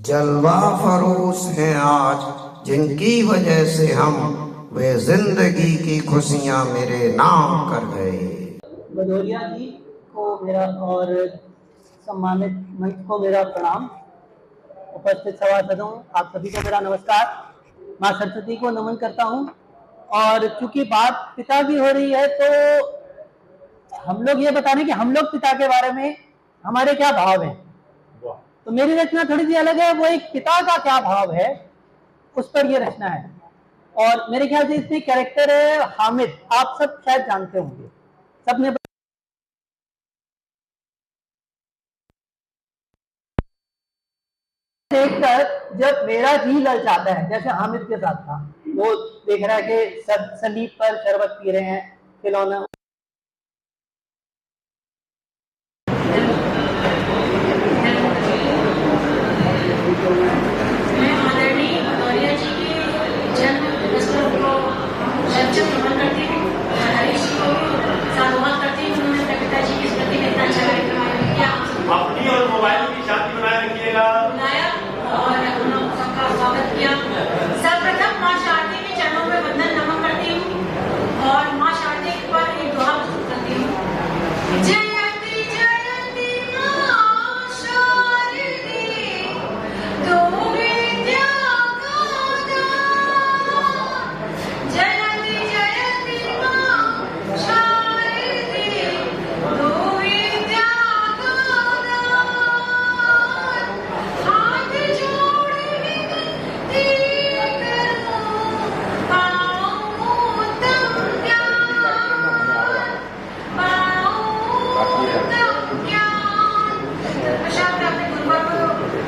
जलवा फरोश हैं आज जिनकी वजह से हम वे जिंदगी की खुशियां मेरे नाम कर गए। भदौरिया जी को मेरा और सम्मानित मंच को मेरा प्रणाम। उपस्थित सभासदों आप सभी को मेरा नमस्कार। माँ सरस्वती को नमन करता हूँ। और चूंकि बात पिता की हो रही है तो हम लोग ये बता रहे हैं कि हम लोग पिता के बारे में हमारे क्या भाव है। तो मेरी रचना थोड़ी सी अलग है, वो एक पिता का क्या भाव है उस पर ये रचना है। और मेरे ख्याल से इसमें कैरेक्टर है हामिद, आप सब शायद जानते होंगे। सबने देखकर जब मेरा जी ललचाता है, जैसे हामिद के साथ था, वो देख रहा है कि सलीब पर शरबत पी रहे हैं, खिलौना अपनी और मोबाइल की शांति बनाए रखिएगा। और हम लोग सबका स्वागत किया। सर्वप्रथम माँ शारदे के चरणों में वंदन नमन करती हूँ और माँ शारदे पर एक दोहा प्रस्तुत करती हूँ। जयति जयति माँ शारदे दो विद्या का दान। जयति जयति माँ शारदे दो विद्या का दान। हाथ जोड़ विनती करो पाओ उत्तम ज्ञान, पाओ उत्तम ज्ञान। तत्पश्चात मैं अपने गुरुवर को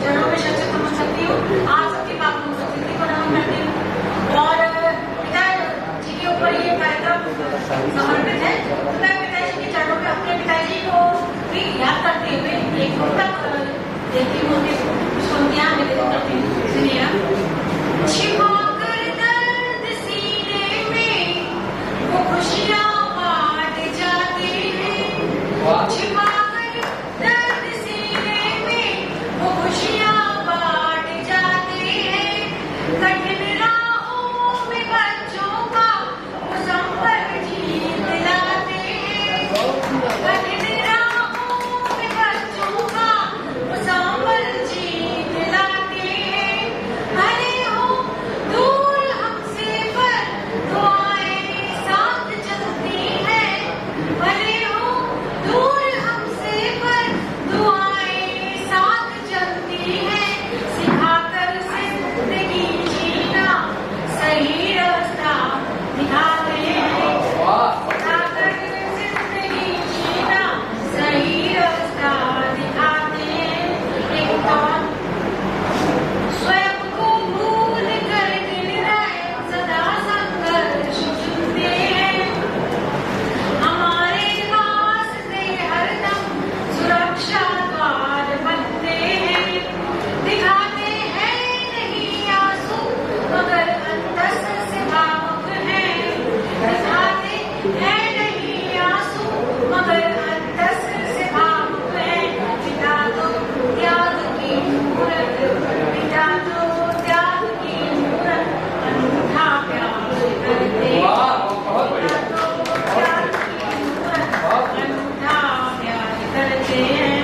चरणों में शत शत नमन करती हूँ। आज सबकी बात सरस्वती को नमन करती हूँ और पिताजी के ऊपर ये कार्यक्रम समर्पित है। मैं पिताजी के चरणों में अपने पिताजी को भी याद करते हुए एक पुस्तक देती हूँ, पंक्तियां निवेदन करती हूँ। सुनिए। छिपाकर दर्द सीने में वो खुशियाँ बांट जाते हैं। छिपाकर दर्द सीने में वो खुशियाँ बांट जाते हैं। कठिन राहों में बच्चों का वो संपर्क जीत लाते हैं। कठिन राहों में बच्चों का वो संपर्क जीत लाते हैं। भले हो दूर हमसे पर दुआएं साथ चलती हैं। भले हो दूर हमसे पर दुआएं साथ चलती हैं। सिखाकर जिंदगी जीना सही रास्ता दिखाते हैं। सिखाकर जिंदगी जीना सही रास्ता दिखाते हैं। एक और स्वयं को भूल कर दिन रात सदा संघर्ष चुनते हैं। हमारे वास्ते हरदम सुरक्षा द्वार बनते हैं। दिखाते हैं नहीं आंसू मगर अंतस से भावुक हैं। दिखाते हैं नहीं आंसू मगर अंतस से भावुक हैं। पिता तो त्याग की मूरत, पिता तो त्याग की मूरत, अनूठा प्यार करते हैं। पिता तो त्याग की मूरत, अनूठा प्यार करते हैं।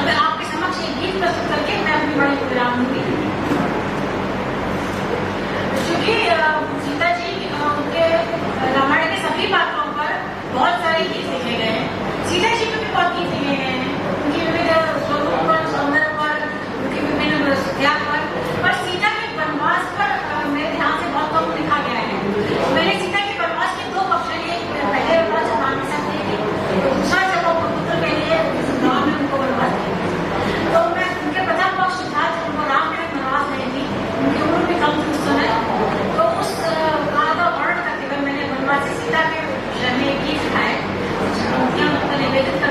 मैं आपके समक्ष एक गीत प्रस्तुत करके मैं अपनी बड़ी विराम दूंगी। चूंकि सीता जी उनके रामायण के सभी पात्रों पर बहुत सारे गीत लिखे गए हैं। सीता जी पर भी बहुत गीत लिखे गए हैं, उनकी विविध स्वरूप पर, सौंदर्य पर, उनकी विभिन्न त्याग पर सीता के वनवास पर मेरे ध्यान से बहुत कम लिखा गया है। मैंने सीता के वनवास के दो पक्ष लिए, पहले वनवास हनुमान के साथ ली थी, दूसरा जब वो पुत्र के लिए राम ने उनको वनवास दिया। तो मैं उनके प्रथम पक्ष था जब उनको राम ने वनवास नहीं दी, उनकी उम्र भी कम थी उस समय। तो उस काल का वर्णन करते हुए मैंने वनवासी सीता के विषय में गीत गाए, निवेदित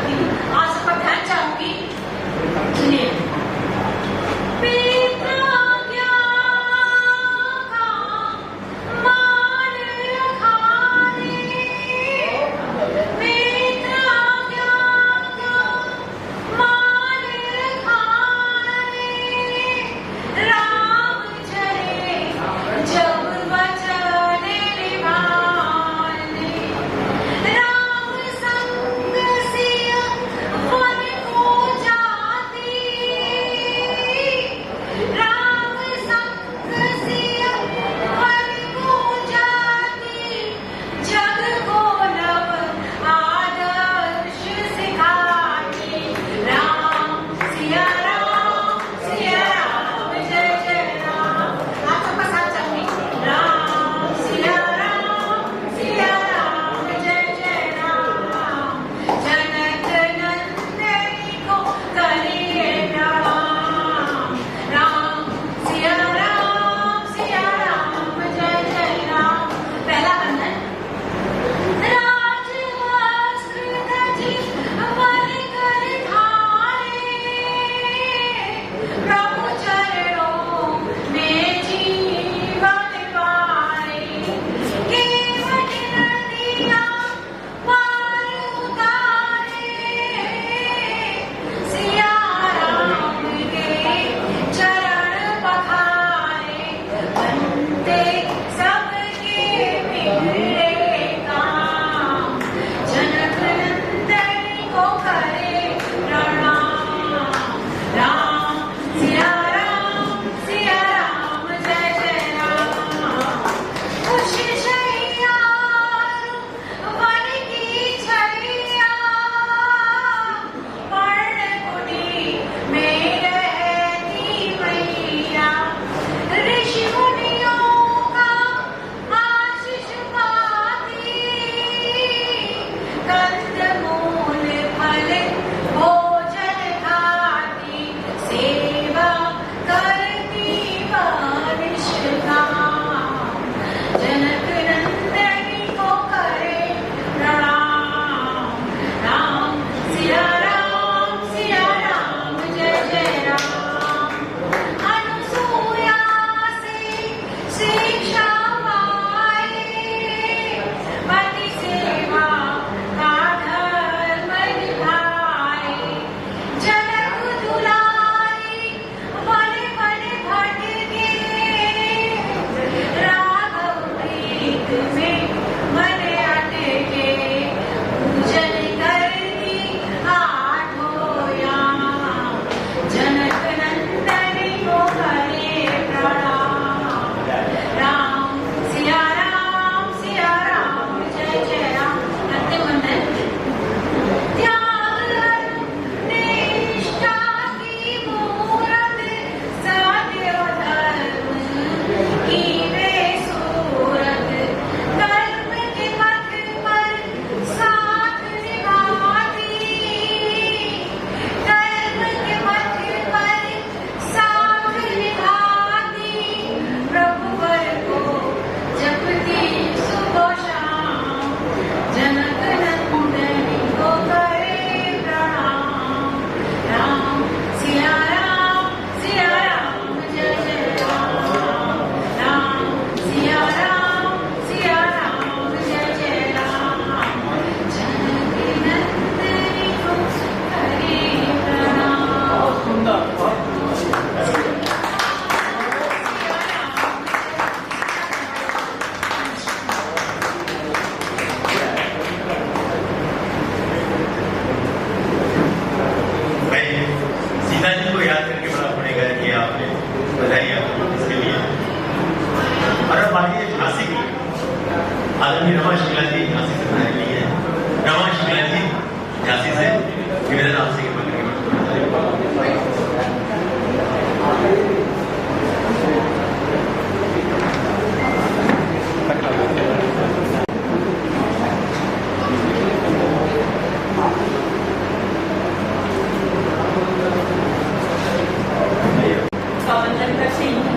का वंदन करती हूँ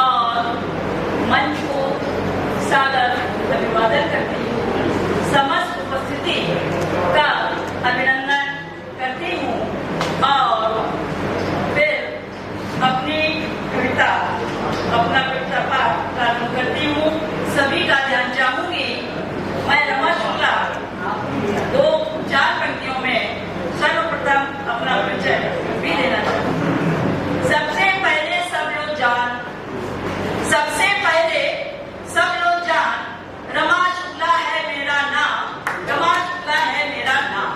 और मंच को सादर अभिवादन करती हूँ। समस्त उपस्थिति का अभिनंदन करती हूँ और फिर अपना कविता पाठ प्रारंभ करती हूँ। सभी का ध्यान चाहूंगी। मैं रमा शुक्ला 2-4 पंक्तियों में सर्वप्रथम अपना परिचय भी देना चाहूंगी। सबसे पहले सब लोग जान रमा शुक्ला है मेरा नाम, रमा शुक्ला है मेरा नाम।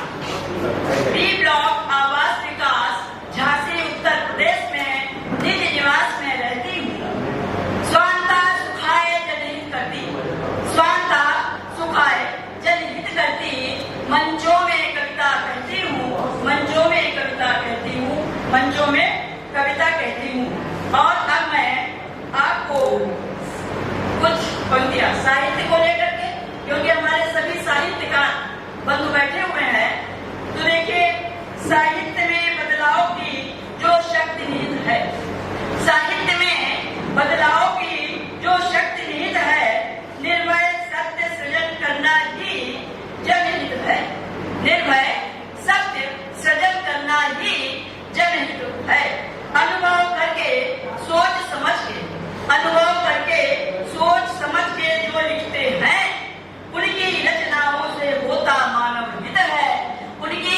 बी ब्लॉक आवास विकास झांसी उत्तर प्रदेश में निज निवास में रहती हूँ। स्वांता सुखाए जनहित करती, स्वांता सुखाए जनहित करती, मंचों में कविता कहती हूँ, मंचों में कविता कहती हूँ, मंचों में कविता कहती हूँ। और अब मैं आपको कुछ पंक्तियां साहित्य को लेकर के, क्योंकि हमारे सभी साहित्यकार बंधु बैठे हुए हैं, तो देखिए साहित्य में बदलाव की जो शक्ति निहित है, साहित्य में बदलाव की जो शक्ति निहित है, निर्भय सत्य सृजन करना ही जनहित है, निर्भय सत्य सृजन करना ही जनहित है। अनुभव करके सोच समझ के, अनुभव करके सोच समझ के जो लिखते हैं, उनकी रचनाओं से होता मानव हित है, उनकी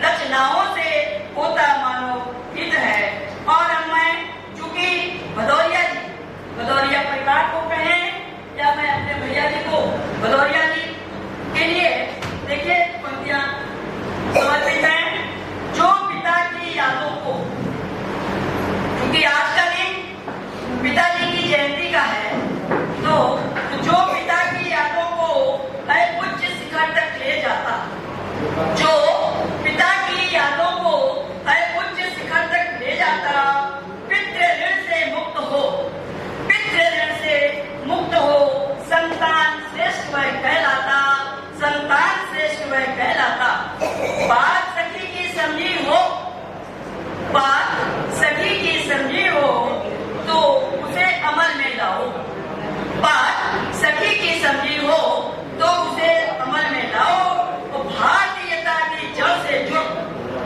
रचनाओं से होता मानव हित है। और अब मैं चूंकि भदौरिया परिवार को कहें या मैं अपने भैया जी को भदौरिया जी के लिए देखिए पंक्तियां समर्पित हैं। जो पिता की यादों को, क्योंकि आज का दिन पिताजी की जयंती का है, तो जो पिता की यादों को उच्च शिखर तक ले जाता, जो पिता की यादों को उच्च शिखर तक ले जाता, पितृ ऋण से मुक्त हो, पितृ ऋण से मुक्त हो, संतान श्रेष्ठ वह कहलाता, संतान श्रेष्ठ वह कहलाता। बात सखी की समझी हो, बात सखी की समझी हो तो उसे अमल में लाओ, बात सखी की समझी हो तो उसे अमल में लाओ। तो भारतीयता की जड़ से जुड़,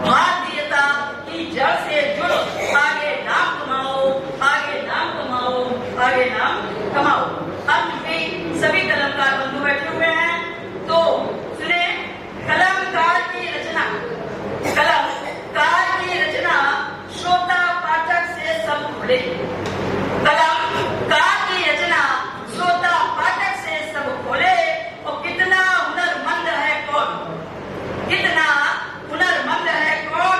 भारतीयता की जड़ से जुड़, आगे नाम कमाओ, आगे नाम कमाओ, आगे नाम कमाओ। अब चूंकि सभी कलमकार बंधु बैठे हुए हैं, तो सुने कलमकार की रचना, कलमकार की रचना श्रोता पाठक से सब खुले, कलमकार की रचना श्रोता पाठक से सब खोले। और कितना हुनरमंद है कौन, कितना हुनरमंद है कौन,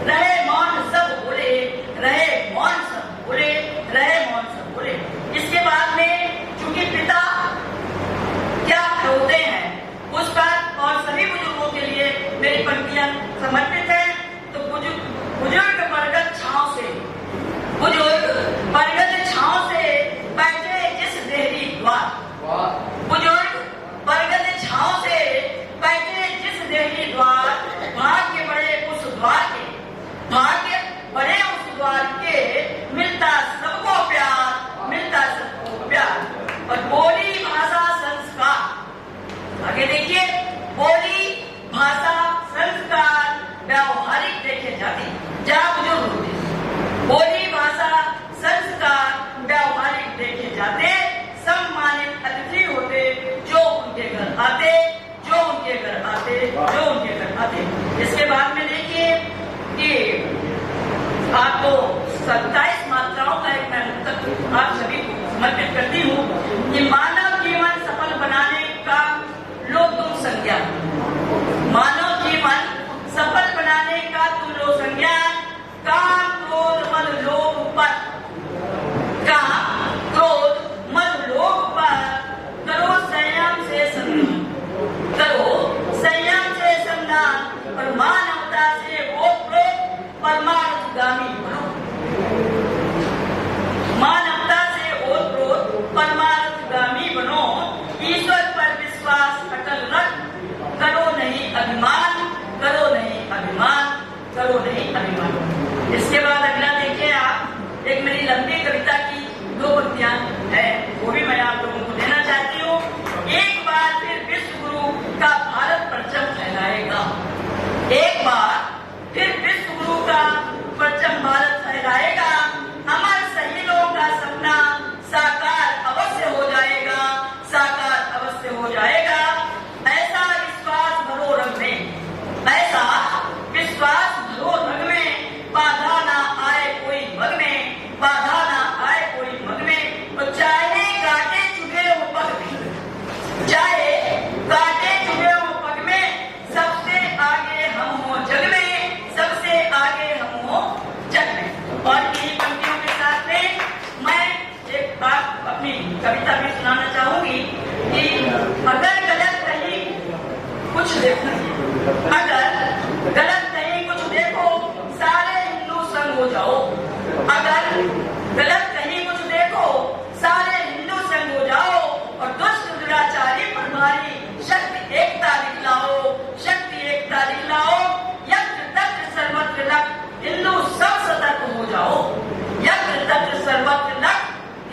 रहे मौन सब बोले, रहे मौन सब बोले, रहे मौन सब बोले। इसके बाद में चूंकि पिता क्या होते हैं उस पर और सभी बुजुर्गों के लिए मेरी पंक्तियां समर्पित हैं। तो बुजुर्ग बरगद छांव से, बुजुर्ग बरगद छांव से बैठे जिस देहरी द्वार, बुजुर्ग बरगद छांव से बैठे जिस देहरी द्वार, भाग्य बड़े उस द्वार के, भाग्य बड़े उस द्वार के, मिलता सबको प्यार, मिलता सबको प्यार। और बोली भाषा संस्कार, आगे देखिए, बोली भाषा संस्कार व्यावहारिक देखे जाते, जहाँ बुजुर्ग होते, बोली भाषा संस्कार व्यावहारिक देखे जाते, सम्मानित अतिथि होते, जो उनके घर आते, जो उनके घर आते, जो उनके घर आते। इसके बाद में देखिए कि आपको 27 मात्राओं का एक मैं आप सभी को समर्पित करती हूँ कि मानव जीवन सफल बनाने का लो तुम संज्ञान, मानव जीवन सफल बनाने का तुम लो संज्ञान। काम क्रोध मद लोभ पर, काम क्रोध मद लोभ पर करो संयम से संधान, करो संयम से संधान। और मानवता से बोध प्रोत परमार्थगामी बनो, मानवता से ओत प्रोत परमार्थगामी बनो। ईश्वर पर विश्वास अटल रख, करो नहीं अभिमान, करो नहीं अभिमान, करो नहीं अभिमान। इसके बाद अगला देखिए आप जाओ। अगर गलत कहीं कुछ देखो सारे हिंदू संग हो जाओ और दुष्ट दुराचारी पर भारी शक्ति एकता दिखलाओ, शक्ति एकता दिखलाओ। यत्र तत्र सर्वत्र लग हिंदू सब सतर्क हो जाओ, यत्र तत्र सर्वत्र लग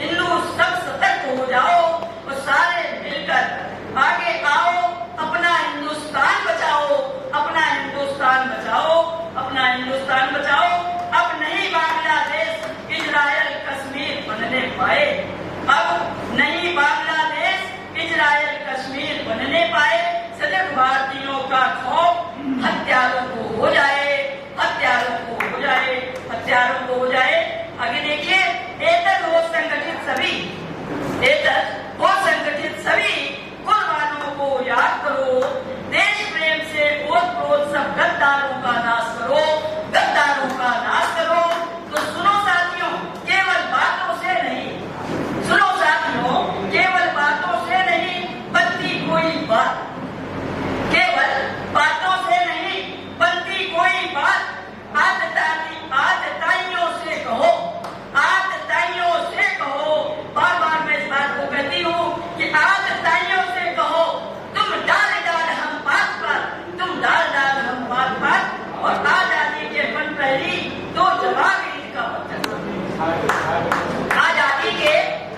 हिंदू सब सतर्क हो जाओ और सारे मिलकर आगे आओ, अपना हिंदुस्तान बचाओ, अपना हिंदुस्तान बचाओ, अपना हिंदुस्तान बचाओ। अब नहीं बांग्लादेश इजरायल कश्मीर बनने पाए, अब नहीं बांग्लादेश इजरायल कश्मीर बनने पाए। सजग भारतीयों का खौफ हत्यारों को हो जाए, हत्यारों को हो जाए, हत्यारों को हो जाए। आगे देखिए, एतद हो संगठित सभी, एतद हो संगठित सभी कुर्बानों को याद करो, देश प्रेम से ओत-प्रोत सब गद्दारों का नाश करो, गद्दारों का नाश करो। तो सुनो साथियों, केवल बातों से नहीं, सुनो साथियों, केवल बातों से नहीं बनती कोई बात, केवल बातों से नहीं बनती कोई बात। आतताइयों से कहो, आतताइयों से कहो, बार बार मैं इस बात को कहती हूँ कि आतताइयों से कहो, तुम डाल डाल हम बात पर, तुम डाल डाल हम बात पर। और आजादी के बन पहली दो जवाब ईद का पत्थर, आजादी के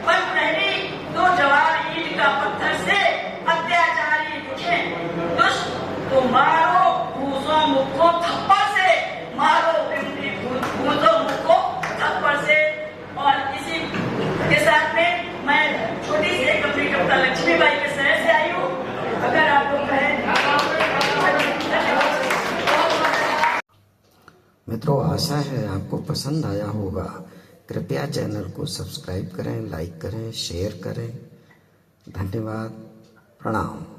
बन पहली दो जवाब ईद का पत्थर से अत्याचारी रुके दुष्ट तो मारो घूसों मुखों थप्पड़ से, मारो घूसों मुखों थप्पड़ से। और इसी के साथ में मैं छोटी सी एक अपनी कविता लक्ष्मीबाई के शहर से आई हूँ, अगर आप लोग कहें। मित्रों, आशा है आपको पसंद आया होगा। कृपया चैनल को सब्सक्राइब करें, लाइक करें, शेयर करें। धन्यवाद, प्रणाम।